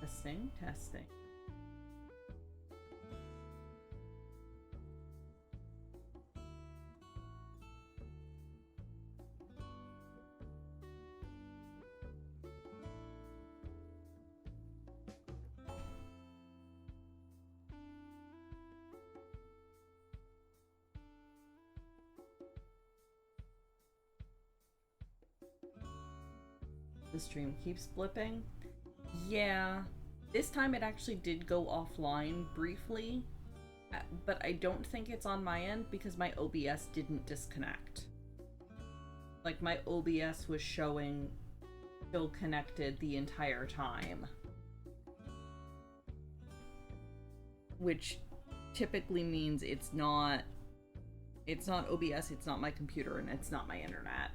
Testing, testing. The stream keeps blipping. Yeah, this time it actually did go offline briefly, but I don't think it's on my end because my OBS didn't disconnect. Like, my OBS was showing still connected the entire time. Which typically means it's not OBS, it's not my computer, and it's not my internet.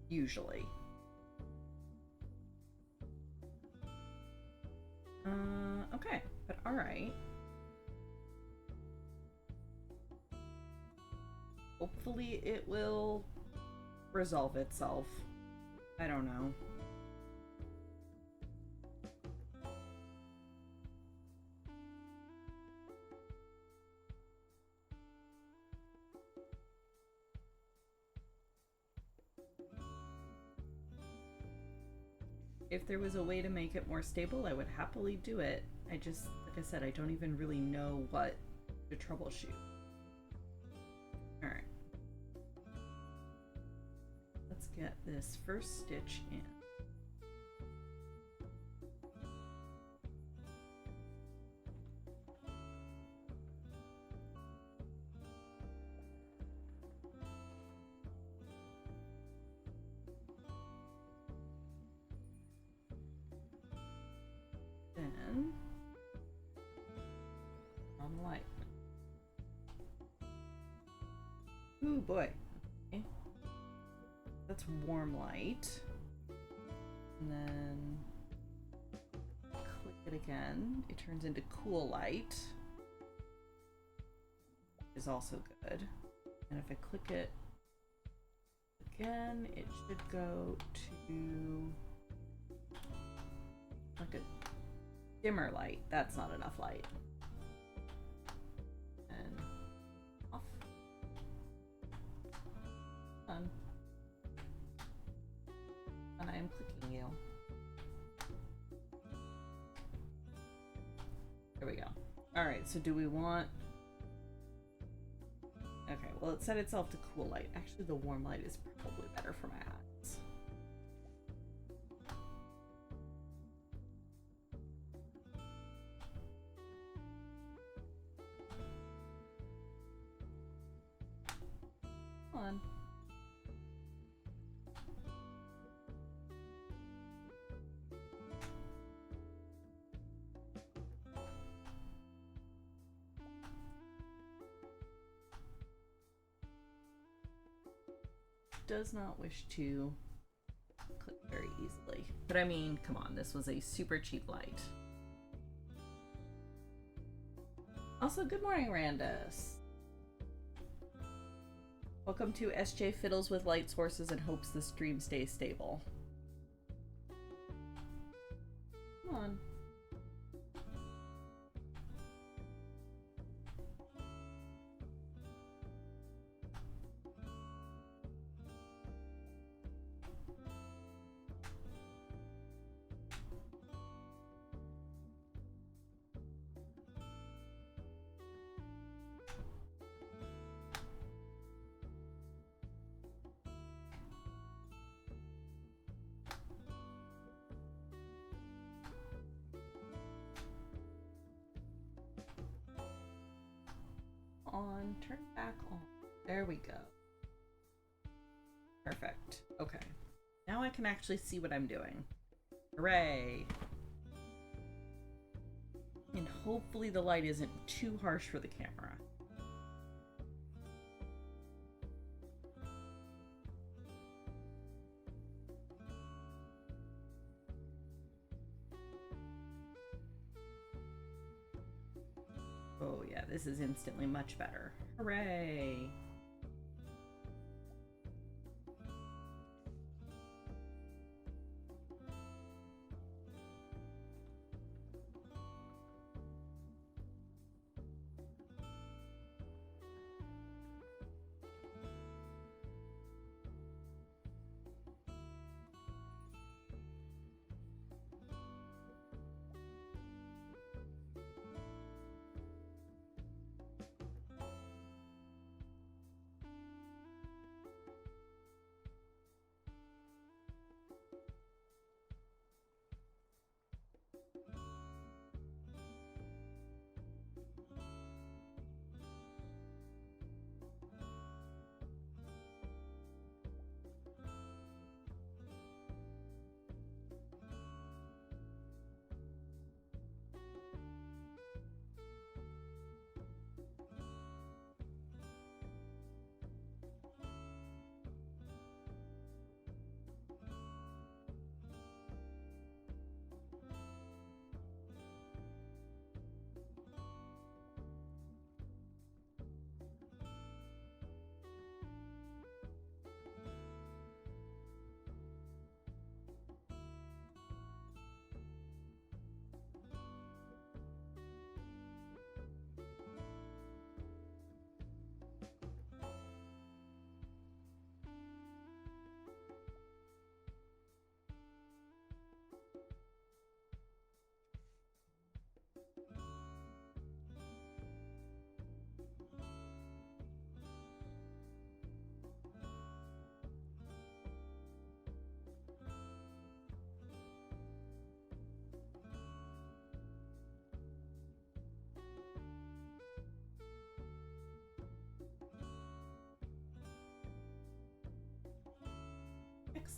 Usually. Okay, but alright. Hopefully it will resolve itself. I don't know. If there was a way to make it more stable, I would happily do it. I just, like I said, I don't even really know what to troubleshoot. Alright. Let's get this first stitch in. Then on light. Ooh boy. Okay. That's warm light. And then click it again. It turns into cool light. Is also good. And if I click it again, it should go to like a dimmer light. That's not enough light. And off. On. And I am clicking you. There we go. Alright, so do we want... Okay, well it set itself to cool light. Actually, the warm light is probably better for my eyes. Come on. Does not wish to click very easily. But I mean, come on, this was a super cheap light. Also, good morning, Randus. Welcome to SJ Fiddles with Light Sources and hopes the stream stays stable. Come on. On, turn back on. There we go. Perfect. Okay. Now I can actually see what I'm doing. Hooray! And hopefully the light isn't too harsh for the camera. Oh yeah, this is instantly much better. Hooray!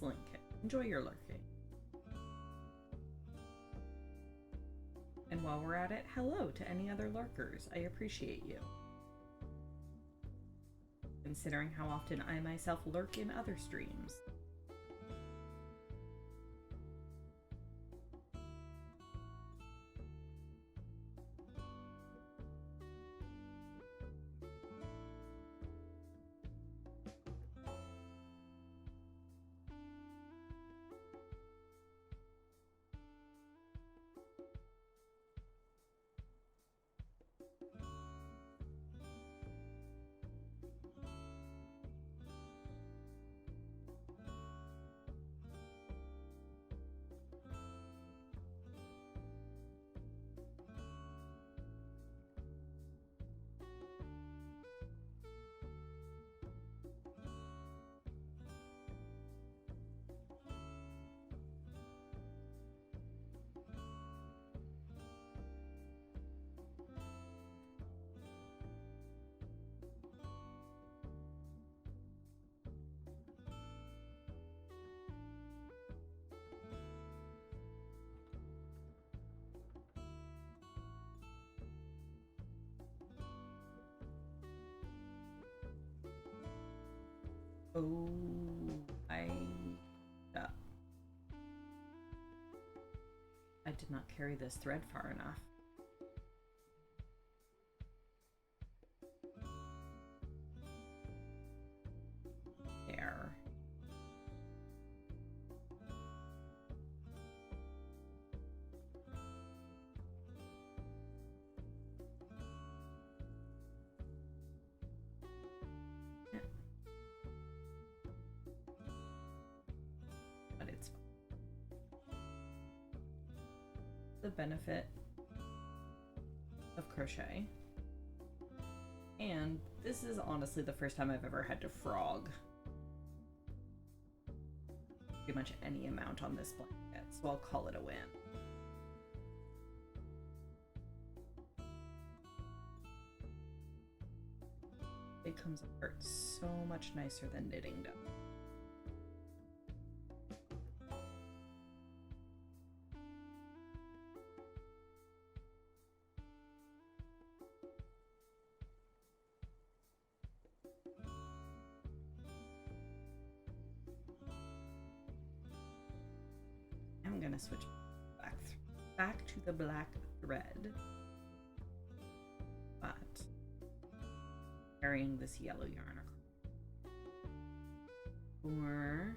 Excellent, Kit. Enjoy your lurking. And while we're at it, hello to any other lurkers. I appreciate you. Considering how often I myself lurk in other streams. Oh, I did not carry this thread far enough. There. But it's fine. The benefit of crochet, and this is honestly the first time I've ever had to frog pretty much any amount on this blanket, so I'll call it a win. It comes apart so much nicer than knitting does. I'm gonna switch back to the black thread, but carrying this yellow yarn or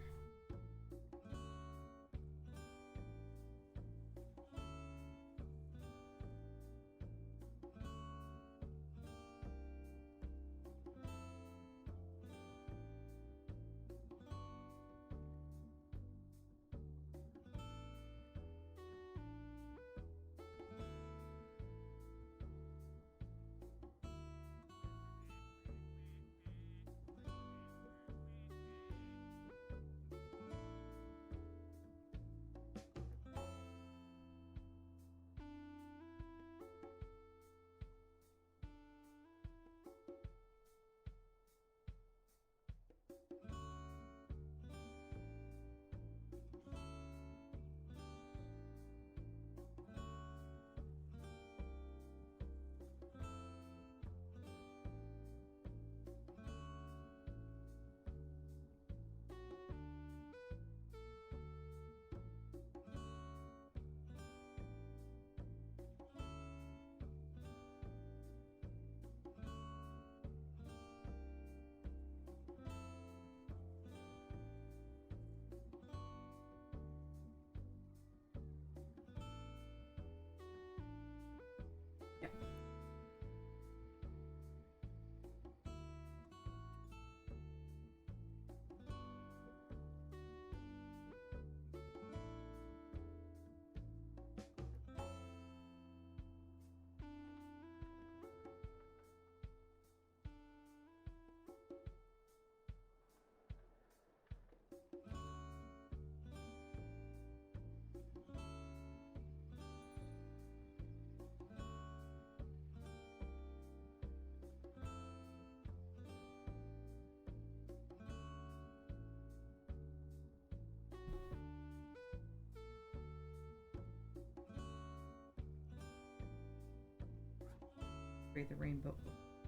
Create the rainbow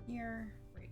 here. Right.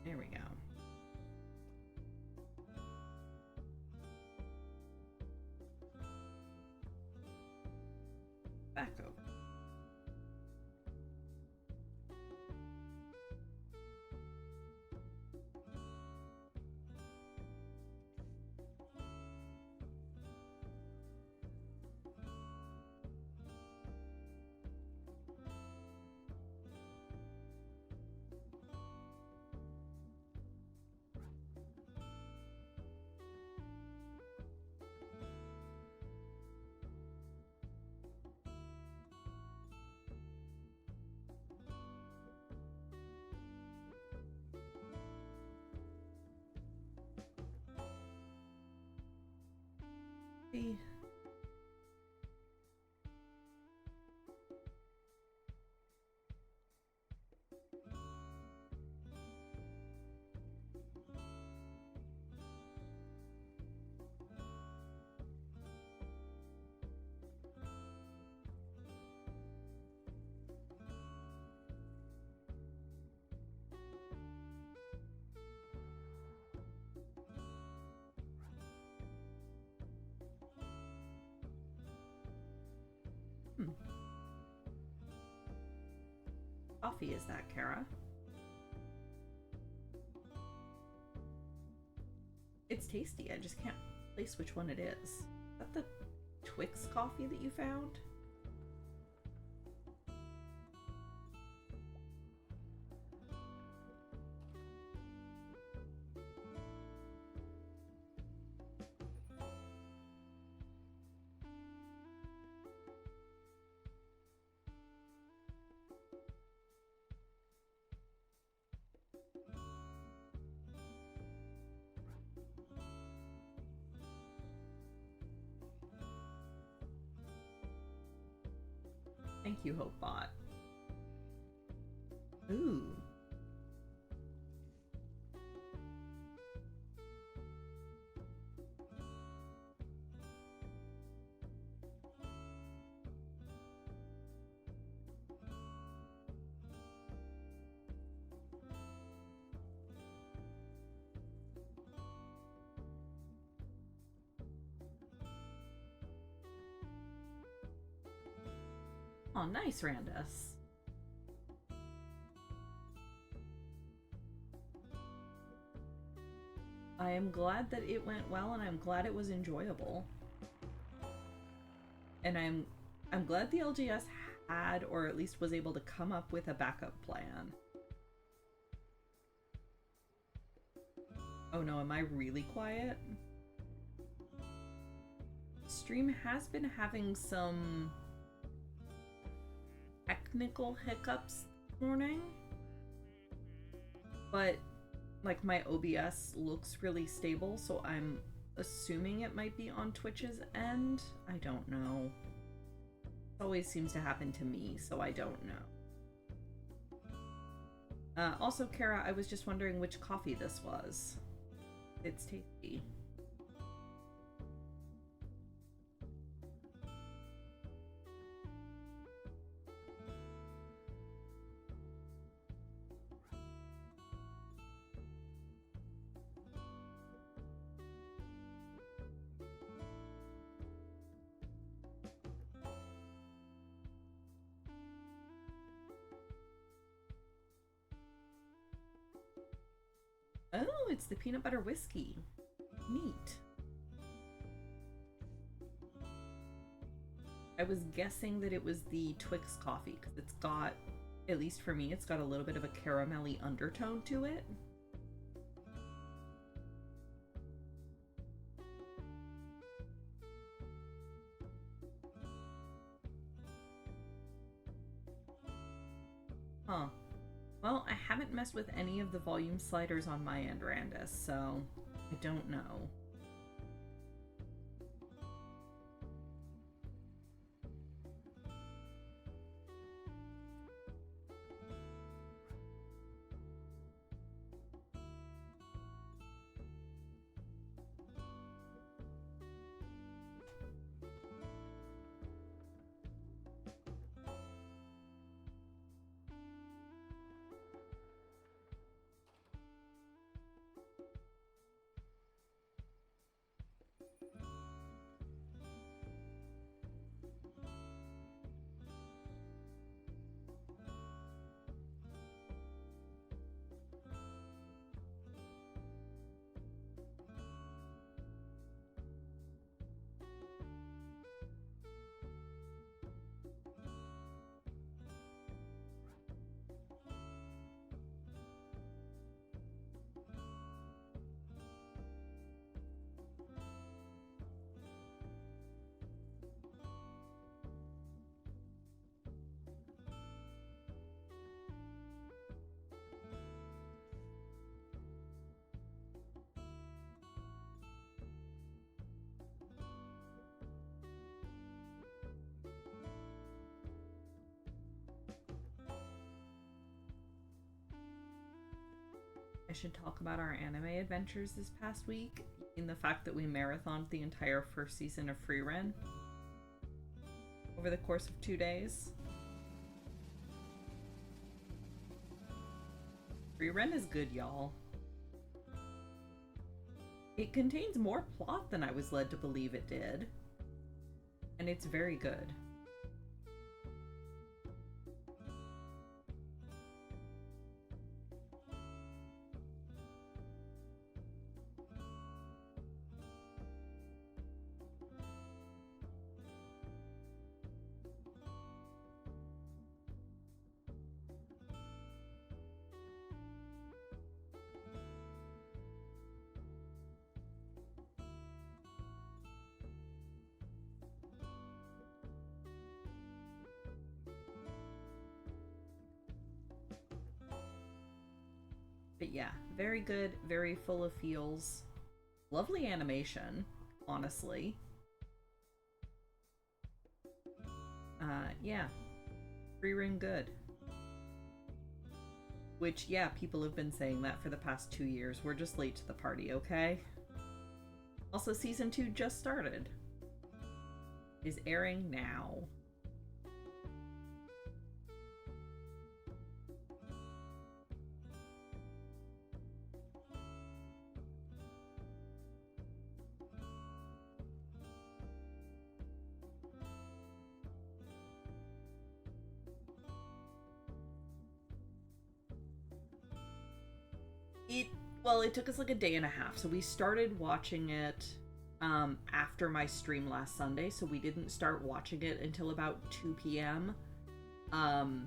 There we go. Back over. See. Coffee is that, Kara? It's tasty. I just can't place which one it is. Is that the Twix coffee that you found? Thank you, HopeBot. Ooh. Oh, nice, Randus. I am glad that it went well, and I'm glad it was enjoyable. And I'm glad the LGS had, or at least was able to come up with a backup plan. Oh no, am I really quiet? Stream has been having some technical hiccups this morning, but like my OBS looks really stable, so I'm assuming it might be on Twitch's end. I don't know. It always seems to happen to me, so I don't know. Also, Kara, I was just wondering which coffee this was. It's tasty. Oh, it's the peanut butter whiskey. Neat. I was guessing that it was the Twix coffee because it's got, at least for me, it's got a little bit of a caramelly undertone to it. Huh. Well, I haven't messed with any of the volume sliders on my end, Randus, so I don't know. I should talk about our anime adventures this past week, in the fact that we marathoned the entire first season of Frieren over the course of 2 days. Frieren is good, y'all. It contains more plot than I was led to believe it did, and it's very good. But yeah, very good, very full of feels. Lovely animation, honestly. Yeah. Frieren good. Which, yeah, people have been saying that for the past 2 years. We're just late to the party, okay? Also, season 2 just started. Is airing now. It took us like a day and a half. So we started watching it after my stream last Sunday, so we didn't start watching it until about 2 p.m. And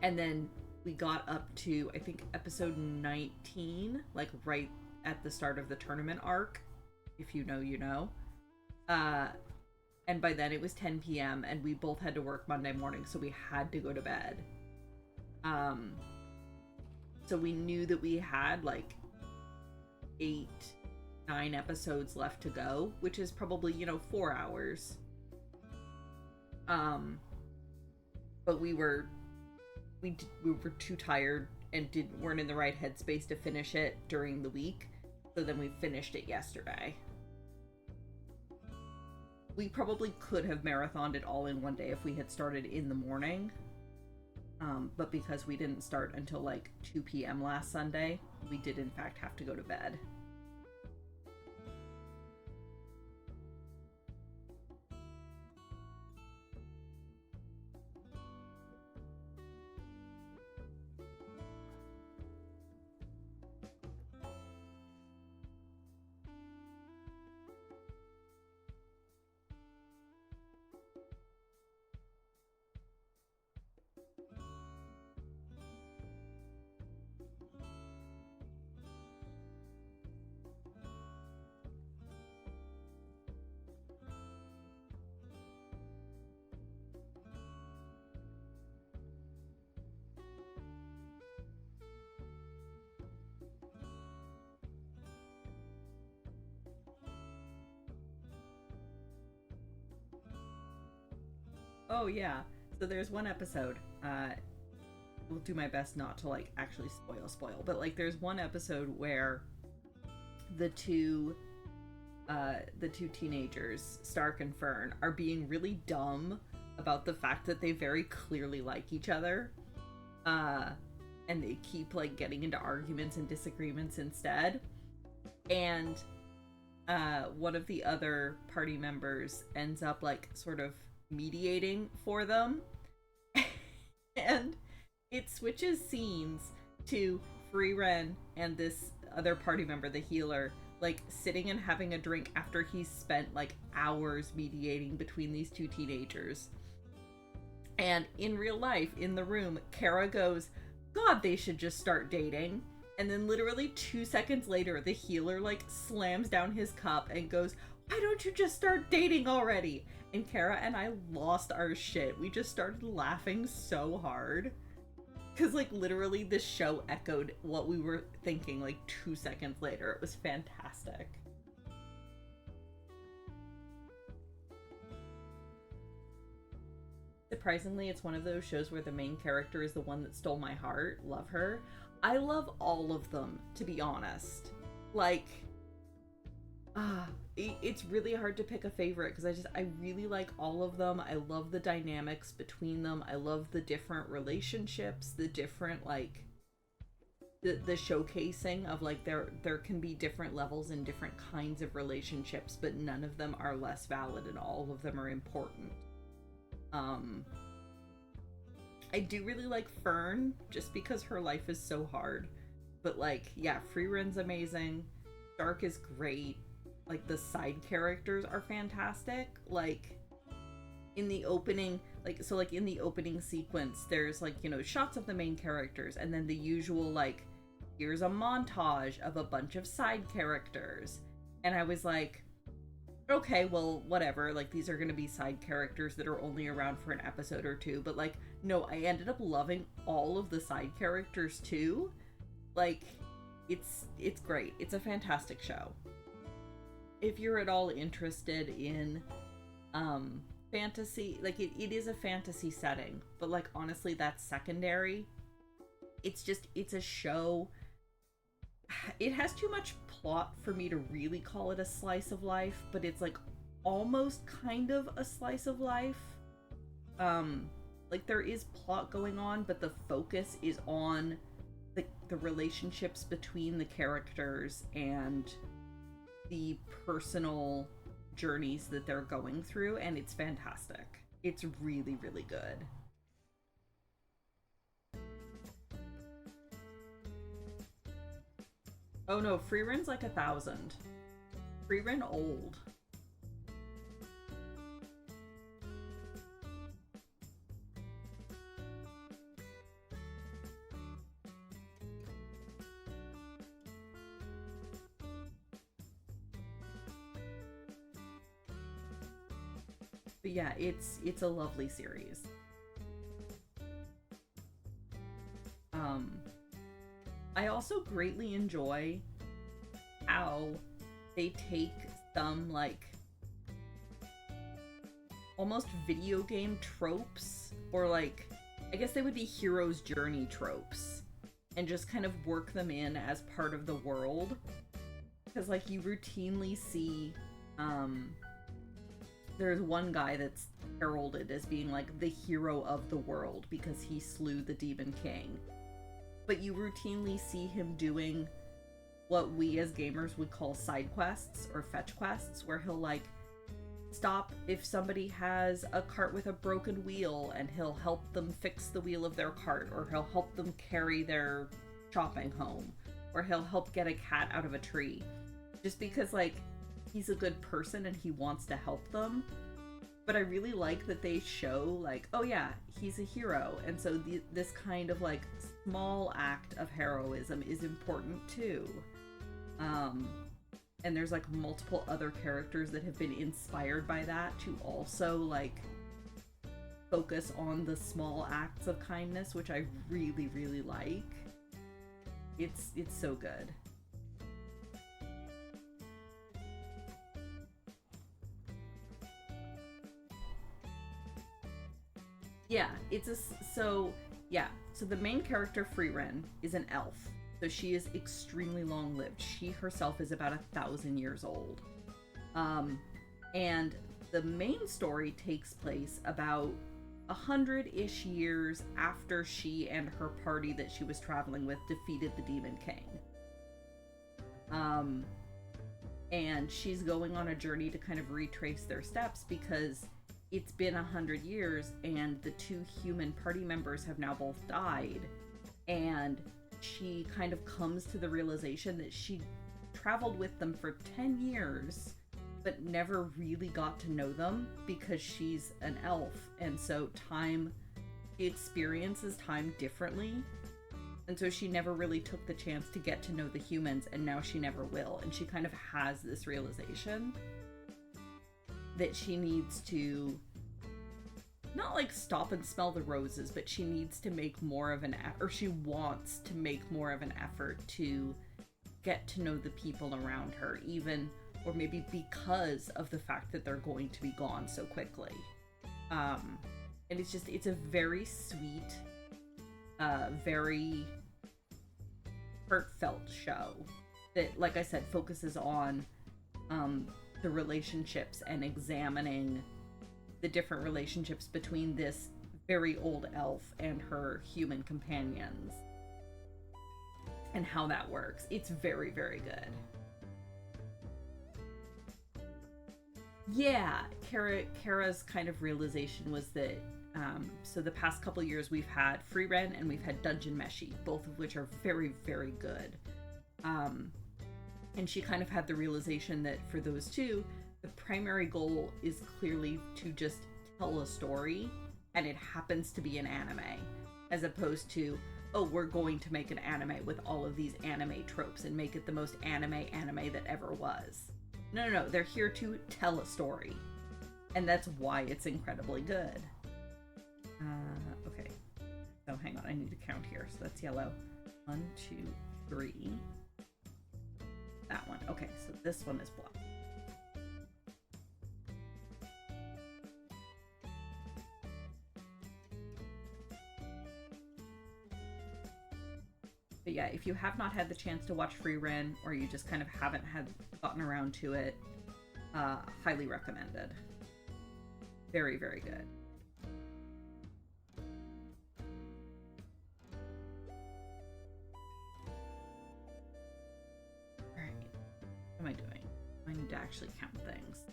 then we got up to, I think, episode 19, like right at the start of the tournament arc. If you know, you know. And by then it was 10 p.m. and we both had to work Monday morning, so we had to go to bed. So we knew that we had like 8-9 episodes left to go, which is probably, 4 hours. But we were too tired and weren't in the right headspace to finish it during the week. So then we finished it yesterday. We probably could have marathoned it all in one day if we had started in the morning. But because we didn't start until like 2 p.m. last Sunday, we did in fact have to go to bed. Oh yeah. So there's one episode. Will do my best not to like actually spoil, but like there's one episode where the two teenagers, Stark and Fern, are being really dumb about the fact that they very clearly like each other. And they keep like getting into arguments and disagreements instead. And one of the other party members ends up like sort of mediating for them. And it switches scenes to Frieren and this other party member, the healer, like sitting and having a drink after he's spent like hours mediating between these two teenagers. And in real life, in the room, Kara goes, "God, they should just start dating." And then literally 2 seconds later, the healer like slams down his cup and goes, "Why don't you just start dating already?" And Kara and I lost our shit. We just started laughing so hard. Because, like, literally this show echoed what we were thinking, like, 2 seconds later. It was fantastic. Surprisingly, it's one of those shows where the main character is the one that stole my heart. Love her. I love all of them, to be honest. Like, it's really hard to pick a favorite because I really like all of them. I love the dynamics between them. I love the different relationships, the different like the showcasing of like there can be different levels and different kinds of relationships, but none of them are less valid and all of them are important. Um I do really like Fern just because her life is so hard. But like, yeah, Friren's amazing. Dark is great. Like the side characters are fantastic. Like in the opening, like in the opening sequence, there's like, you know, shots of the main characters and then the usual like here's a montage of a bunch of side characters. And I was like, okay, well, whatever. Like, these are going to be side characters that are only around for an episode or two. But, like, no, I ended up loving all of the side characters too. Like, it's great. It's a fantastic show. If you're at all interested in fantasy, like, it is a fantasy setting. But, like, honestly, that's secondary. It's a show. It has too much plot for me to really call it a slice of life, but it's like almost kind of a slice of life. Like there is plot going on, but the focus is on the relationships between the characters and the personal journeys that they're going through, and it's fantastic. It's really, really good. Oh no, Friren's like 1,000. Frieren old. But yeah, it's a lovely series. Um, I also greatly enjoy how they take some like almost video game tropes, or like I guess they would be hero's journey tropes, and just kind of work them in as part of the world. Because like you routinely see there's one guy that's heralded as being like the hero of the world because he slew the Demon King. But you routinely see him doing what we as gamers would call side quests or fetch quests, where he'll like stop if somebody has a cart with a broken wheel and he'll help them fix the wheel of their cart, or he'll help them carry their shopping home, or he'll help get a cat out of a tree. Just because like he's a good person and he wants to help them. But I really like that they show like, oh yeah, he's a hero, and so this kind of like small act of heroism is important too. And there's like multiple other characters that have been inspired by that to also like focus on the small acts of kindness, which I really, really like. It's so good. Yeah, so yeah, so the main character Frieren is an elf. So she is extremely long lived. She herself is about 1,000 years old. And the main story takes place about 100-ish years after she and her party that she was traveling with defeated the Demon King. And she's going on a journey to kind of retrace their steps because it's been 100 years and the two human party members have now both died. And she kind of comes to the realization that she traveled with them for 10 years but never really got to know them because she's an elf, and so she experiences time differently, and so she never really took the chance to get to know the humans, and now she never will. And she kind of has this realization that she needs to not like stop and smell the roses, but she needs to make more of or she wants to make more of an effort to get to know the people around her, even, or maybe because of the fact that they're going to be gone so quickly. And it's a very sweet, very heartfelt show that, like I said, focuses on the relationships and examining the different relationships between this very old elf and her human companions and how that works. It's very, very good. Yeah, Kara's kind of realization was that so the past couple years we've had Frieren and we've had Dungeon Meshi, both of which are very, very good. And she kind of had the realization that for those two, the primary goal is clearly to just tell a story, and it happens to be an anime, as opposed to, oh, we're going to make an anime with all of these anime tropes and make it the most anime that ever was. No, they're here to tell a story, and that's why it's incredibly good. Okay, so hang on, I need to count here. So that's yellow. 1, 2, 3. That one. Okay, so this one is black. But yeah, if you have not had the chance to watch Frieren, or you just kind of haven't gotten around to it, highly recommended. Very, very good. Alright. What am I doing? I need to actually count things.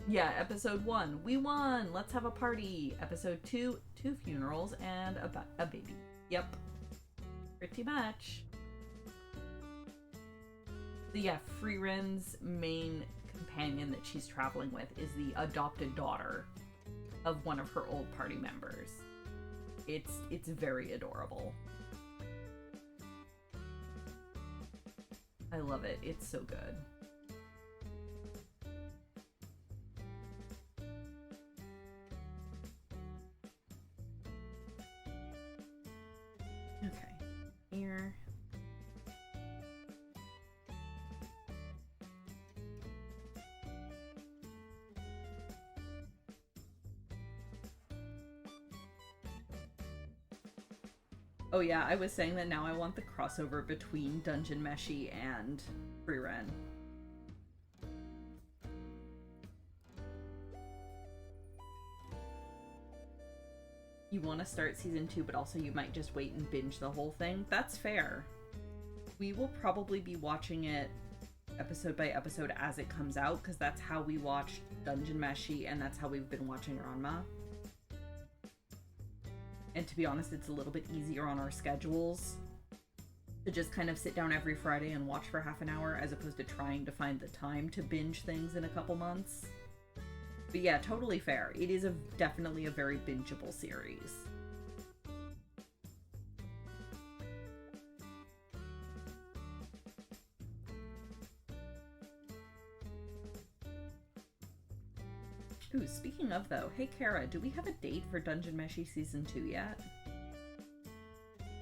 Yeah, episode 1, we won! Let's have a party! Episode 2, 2 funerals and a baby. Yep. Pretty much. So yeah, Frieren's main companion that she's traveling with is the adopted daughter of one of her old party members. It's very adorable. I love it. It's so good. Okay, here. Oh yeah, I was saying that now I want the crossover between Dungeon Meshi and Frieren. You want to start season 2, but also you might just wait and binge the whole thing. That's fair. We will probably be watching it episode by episode as it comes out, because that's how we watch Dungeon Meshi, and that's how we've been watching Ranma. And to be honest, it's a little bit easier on our schedules to just kind of sit down every Friday and watch for half an hour, as opposed to trying to find the time to binge things in a couple months. But yeah, totally fair. It is definitely a very bingeable series. Ooh, speaking of though, hey Kara, do we have a date for Dungeon Meshi Season 2 yet? I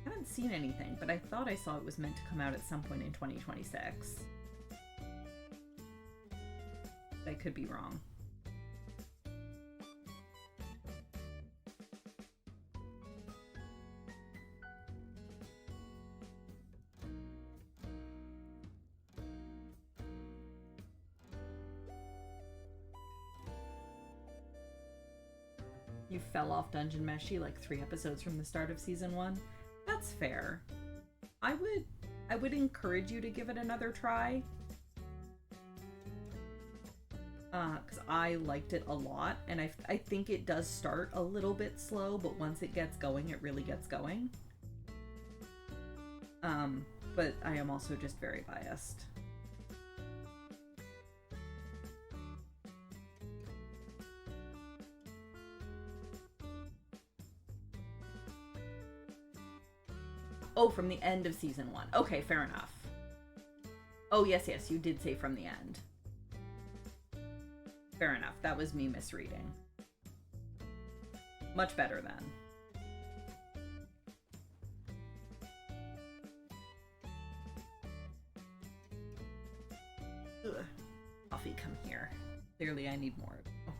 haven't seen anything, but I thought I saw it was meant to come out at some point in 2026. I could be wrong. You fell off Dungeon Meshi like 3 episodes from the start of season 1? That's fair. I would encourage you to give it another try. Because I liked it a lot, and I think it does start a little bit slow, but once it gets going, it really gets going. But I am also just very biased. Oh, from the end of season 1. Okay, fair enough. Oh, yes, you did say from the end. Fair enough. That was me misreading. Much better then. Ugh. Coffee, come here. Clearly I need more. Oh.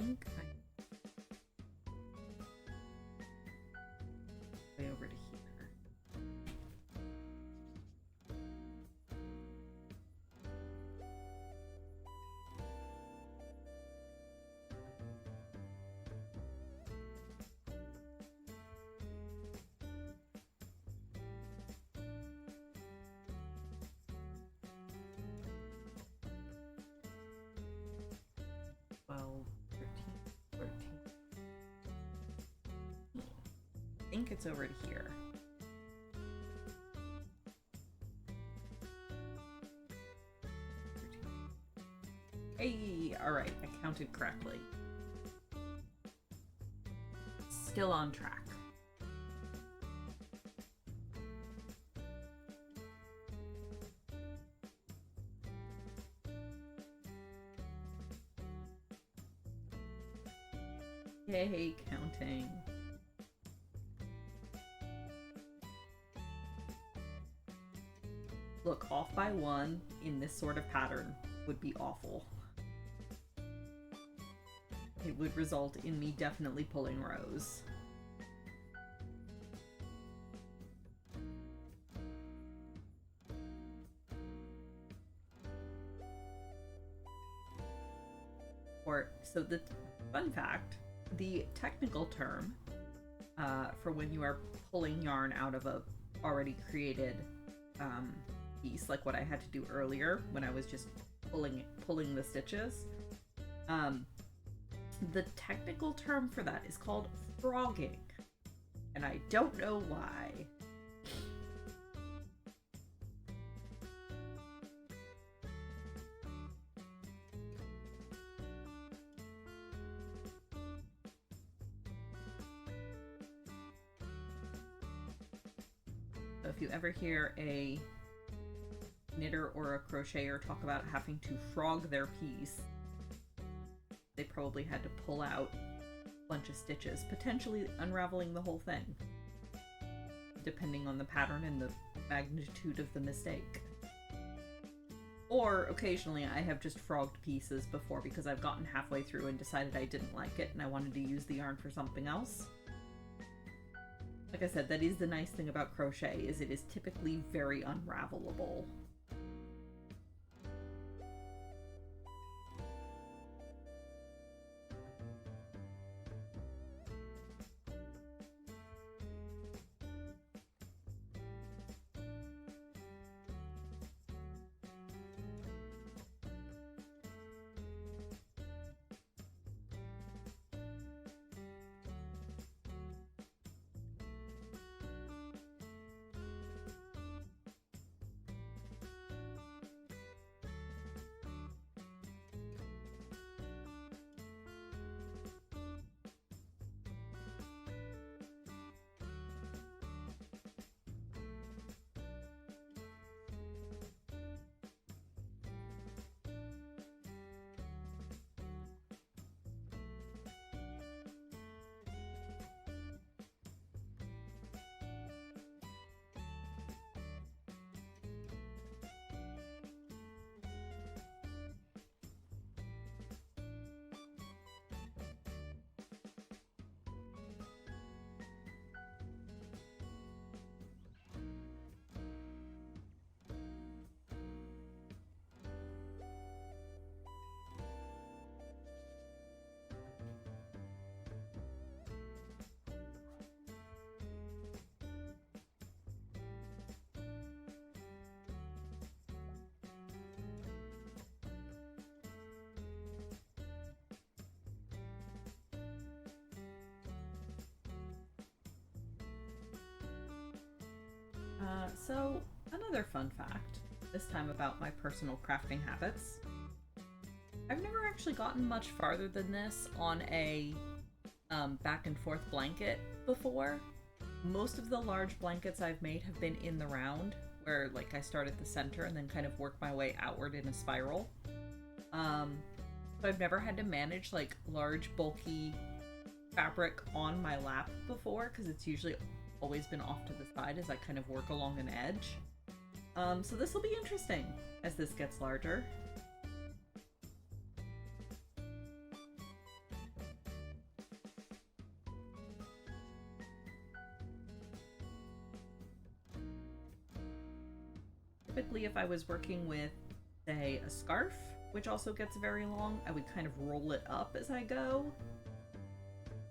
think I way over to here. I think it's over to here. Hey, all right, I counted correctly. Still on track. Yay, counting. Look, off by one in this sort of pattern would be awful. It would result in me definitely pulling rows. So the fun fact, the technical term for when you are pulling yarn out of a already created piece, like what I had to do earlier when I was just pulling the stitches, the technical term for that is called frogging, and I don't know why. So if you ever hear a knitter or a crocheter talk about having to frog their piece, they probably had to pull out a bunch of stitches, potentially unraveling the whole thing, depending on the pattern and the magnitude of the mistake. Or occasionally I have just frogged pieces before because I've gotten halfway through and decided I didn't like it and I wanted to use the yarn for something else. Like I said, that is the nice thing about crochet, is it is typically very unravelable. So another fun fact, this time about my personal crafting habits. I've never actually gotten much farther than this on a back and forth blanket before. Most of the large blankets I've made have been in the round, where like I start at the center and then kind of work my way outward in a spiral. So I've never had to manage like large bulky fabric on my lap before, because it's usually always been off to the side as I kind of work along an edge. So this will be interesting as this gets larger. Typically, if I was working with, say, a scarf, which also gets very long, I would kind of roll it up as I go.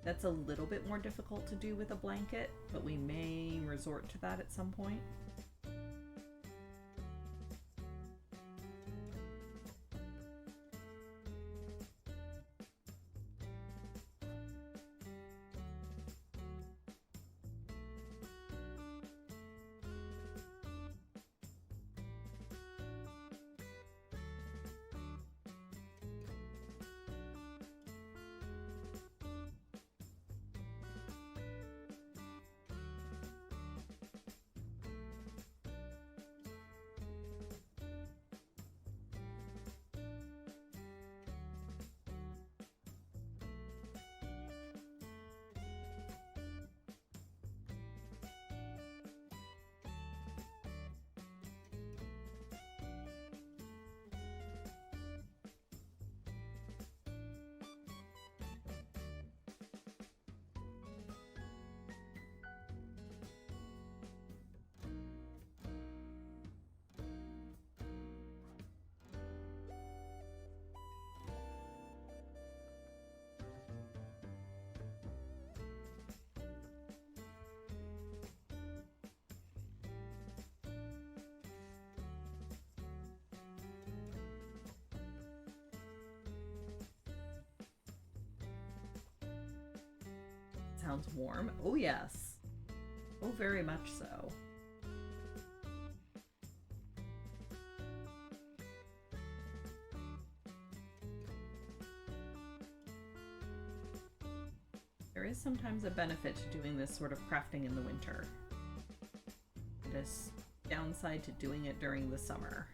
That's a little bit more difficult to do with a blanket, but we may resort to that at some point. Sounds warm. Oh, yes. Oh, very much so. There is sometimes a benefit to doing this sort of crafting in the winter. This downside to doing it during the summer.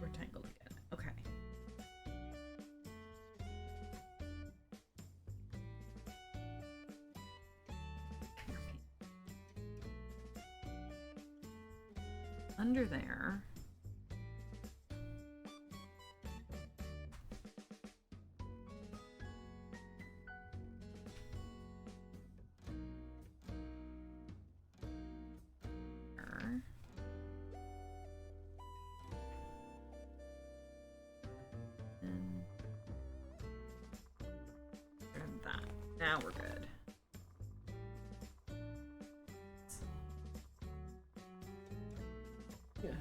We're tangled again. Okay. Under there. And that. Now we're good. Yeah.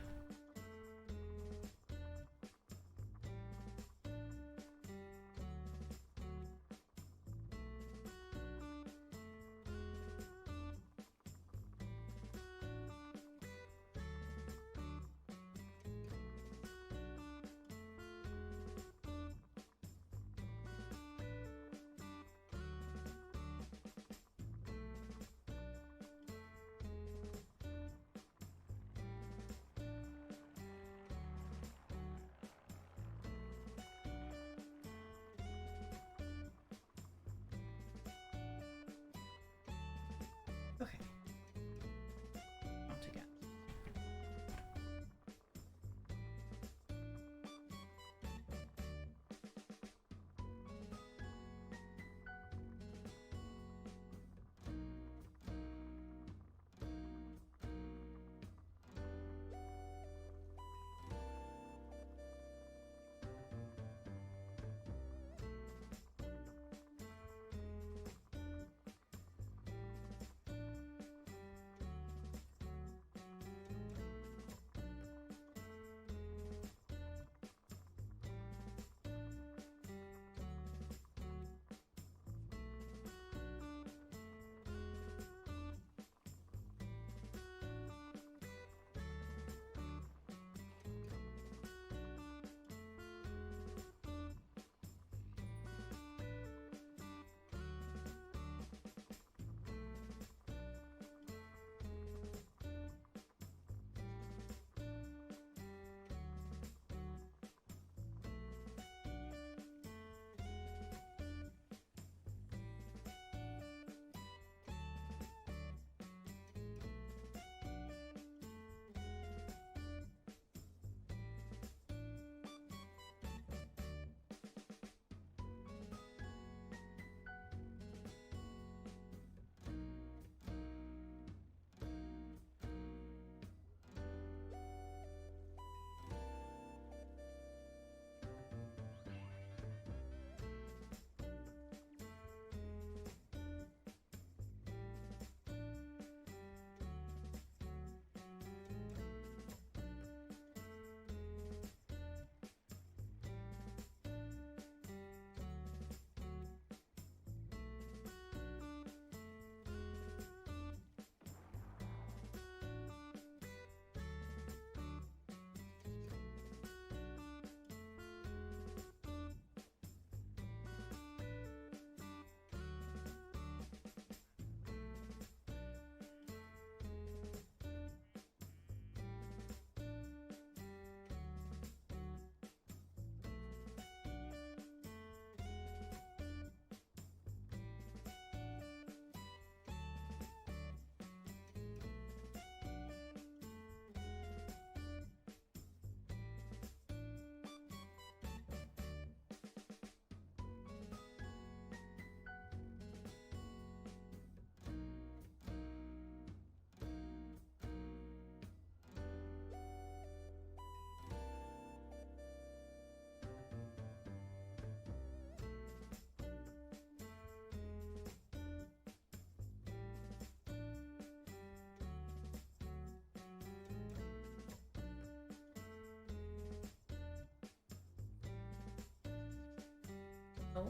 Oh,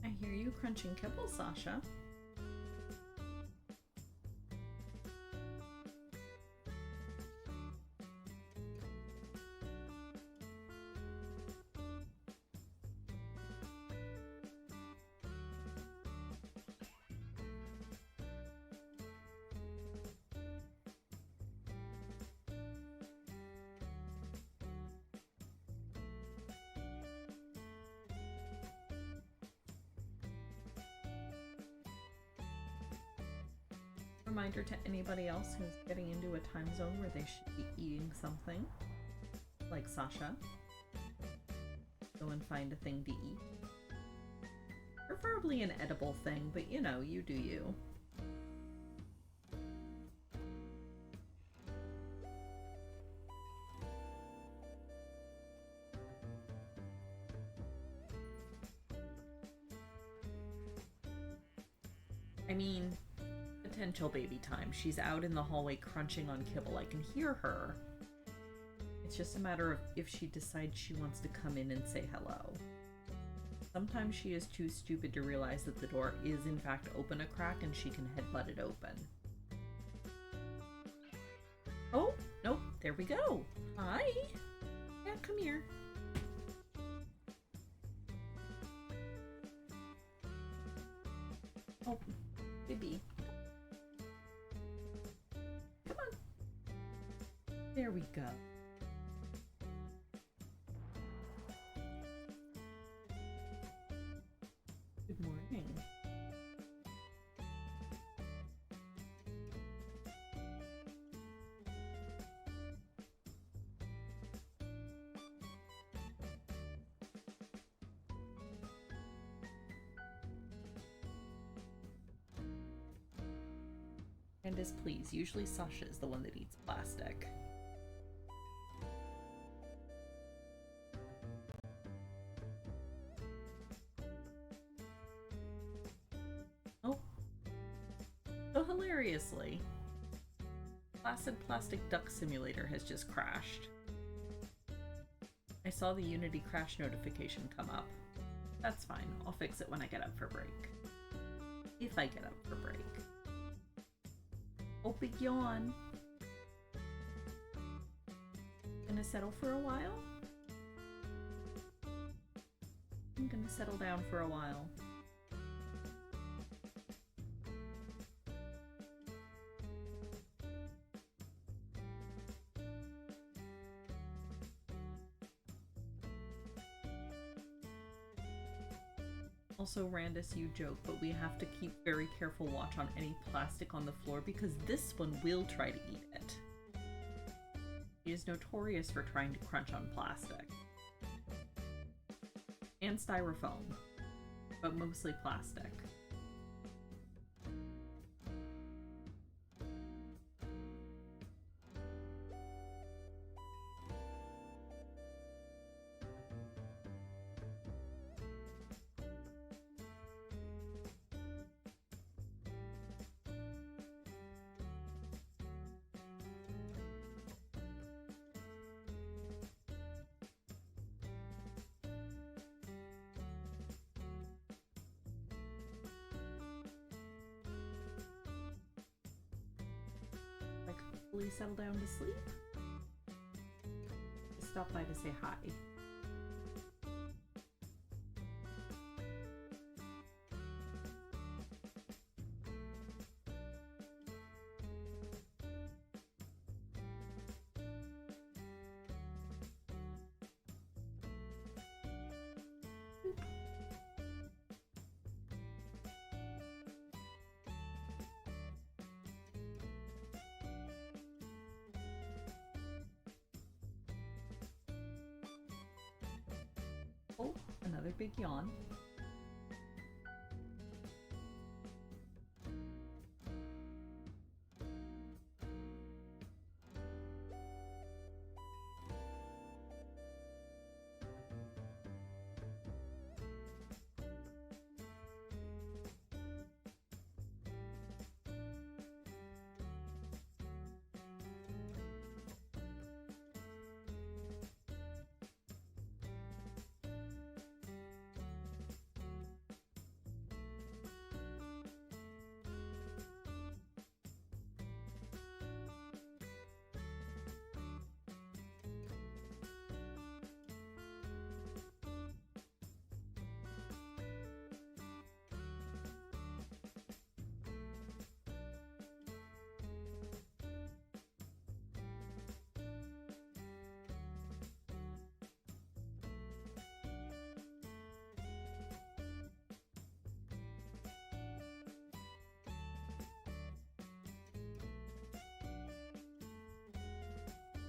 I hear you crunching kibble, Sasha. Reminder to anybody else who's getting into a time zone where they should be eating something, like Sasha. Go and find a thing to eat. Preferably an edible thing, but you know, you do you. I mean, potential baby time. She's out in the hallway crunching on kibble. I can hear her. It's just a matter of if she decides she wants to come in and say hello. Sometimes she is too stupid to realize that the door is in fact open a crack and she can headbutt it open. Oh, nope, there we go. Hi. Yeah, come here. Oh, baby. Come on. There we go. Good morning. Candace, please. Usually Sasha is the one that eats plastic. Oh. So hilariously, Placid Plastic Duck Simulator has just crashed. I saw the Unity crash notification come up. That's fine. I'll fix it when I get up for break. If I get up for break. Oh, big yawn. Gonna settle for a while? I'm gonna settle down for a while. Also, Randus, you joke, but we have to keep very careful watch on any plastic on the floor because this one will try to eat it. He is notorious for trying to crunch on plastic. And styrofoam, but mostly plastic. Settle down to sleep. Just stop by to say hi. Oh, another big yawn.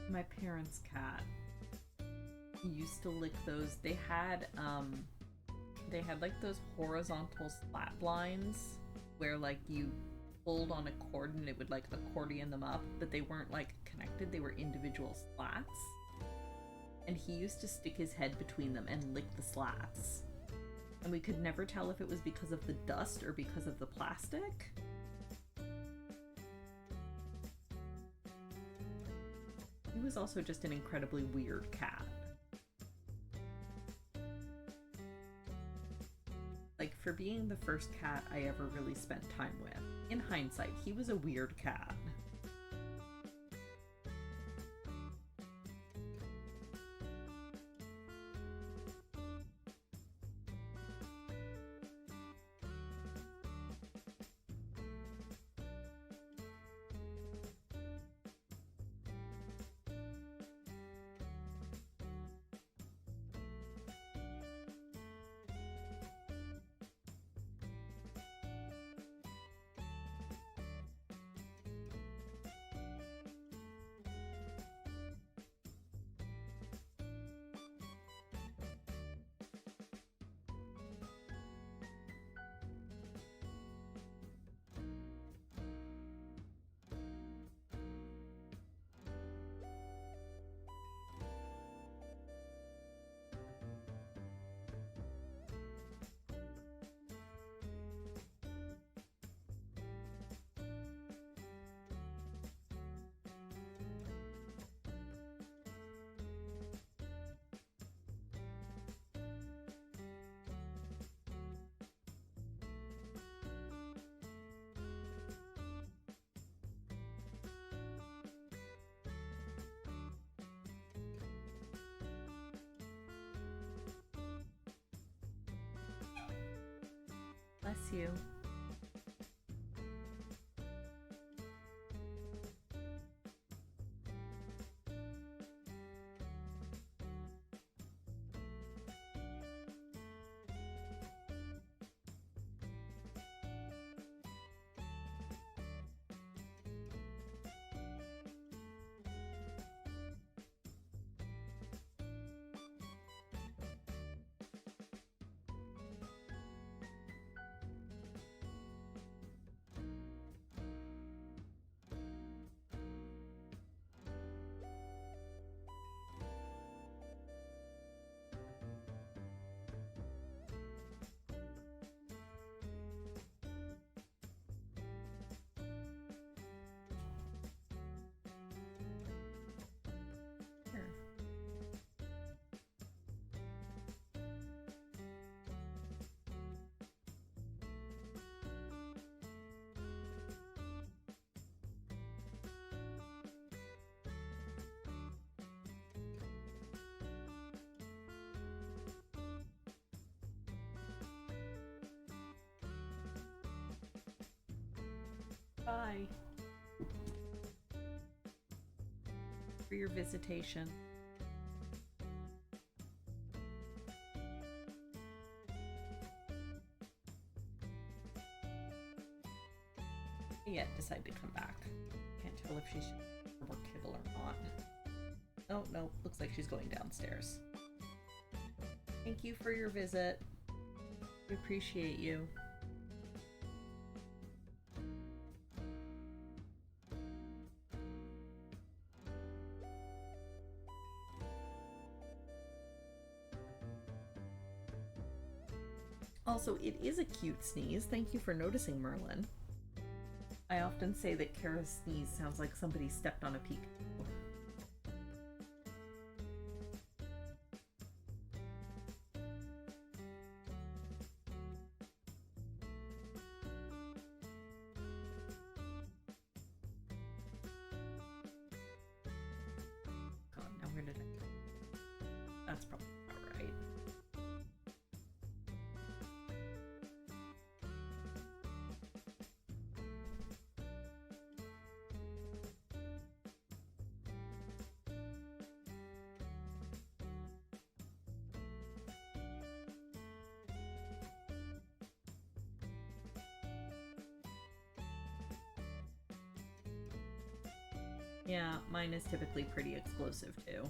My parents' cat used to lick those. They had like those horizontal slat blinds where like you pulled on a cord and it would like accordion them up, but they weren't like connected, they were individual slats. And he used to stick his head between them and lick the slats. And we could never tell if it was because of the dust or because of the plastic. He was also just an incredibly weird cat. Like, for being the first cat I ever really spent time with, in hindsight, he was a weird cat. Bless you. Bye. For your visitation. Yet decide to come back. Can't tell if she's more kibble or not. Oh no, looks like she's going downstairs. Thank you for your visit. We appreciate you. Also, it is a cute sneeze. Thank you for noticing, Merlin. I often say that Kara's sneeze sounds like somebody stepped on a peak. God, now where did I... That's probably not right. Yeah, mine is typically pretty explosive too.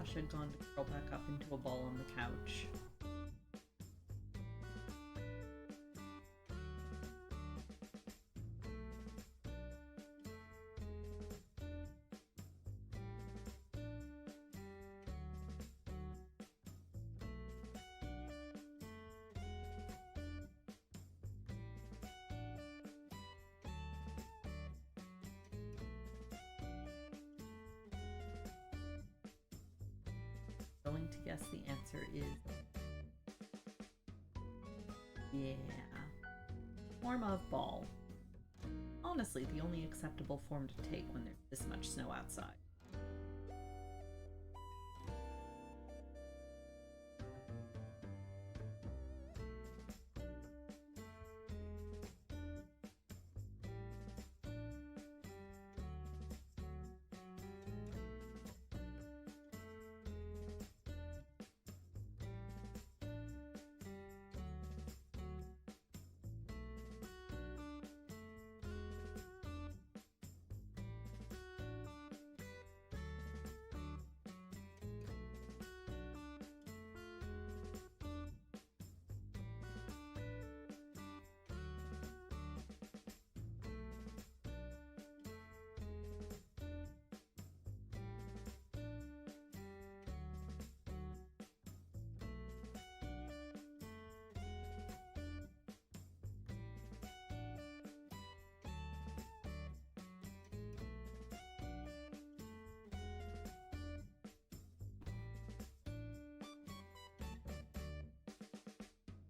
Tasha had gone to curl back up into a ball on the couch. Going to guess the answer is yeah, form of ball. Honestly, the only acceptable form to take when there's this much snow outside.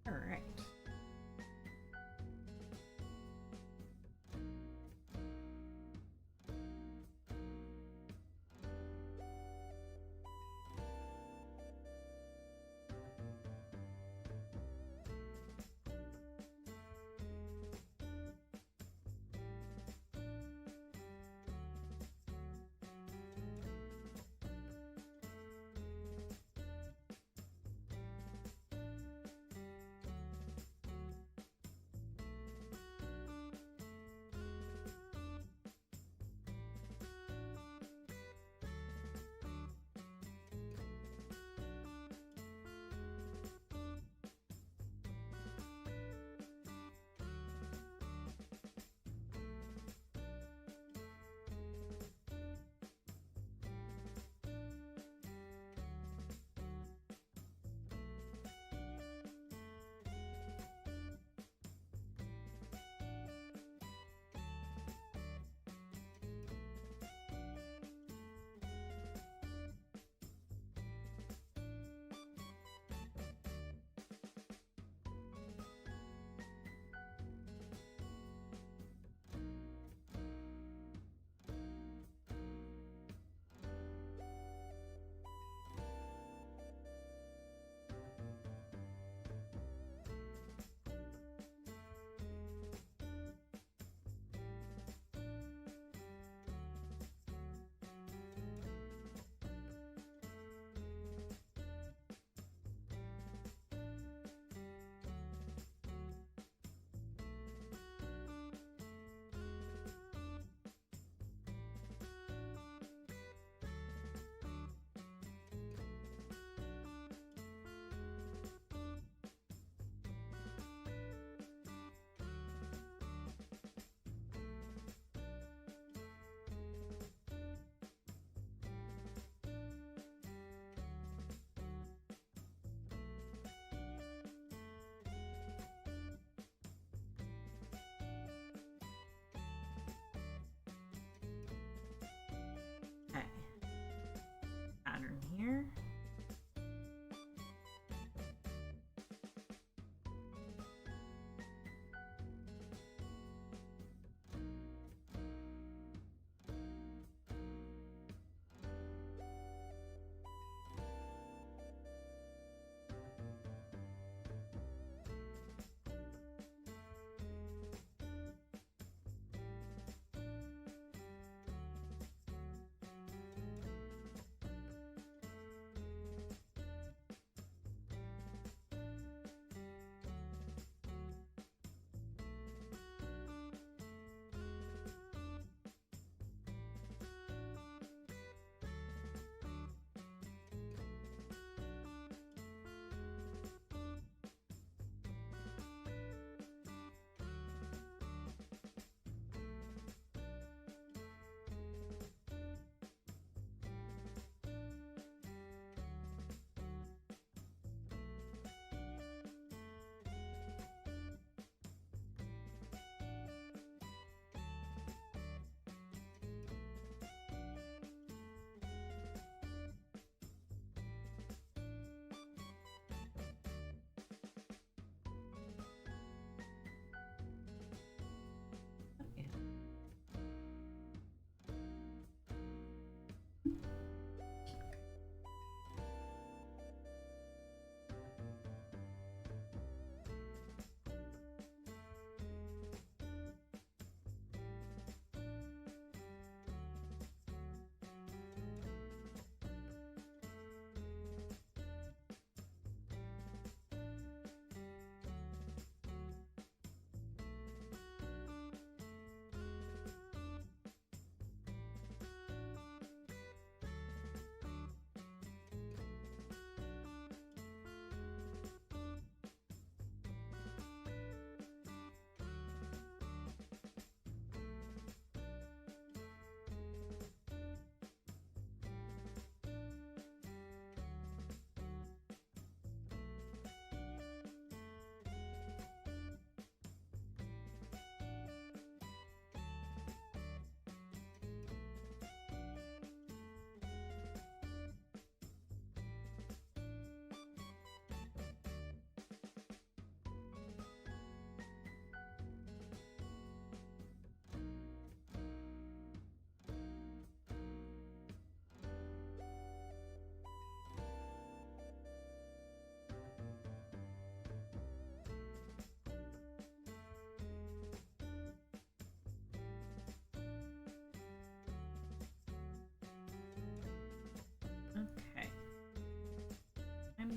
All right.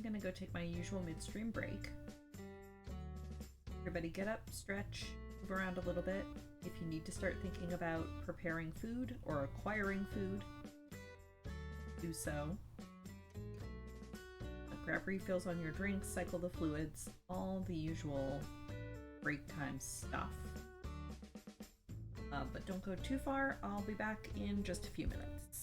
gonna go take my usual midstream break. Everybody get up, stretch, move around a little bit. If you need to start thinking about preparing food or acquiring food, do so. Grab refills on your drinks, cycle the fluids, all the usual break time stuff. But don't go too far. I'll be back in just a few minutes.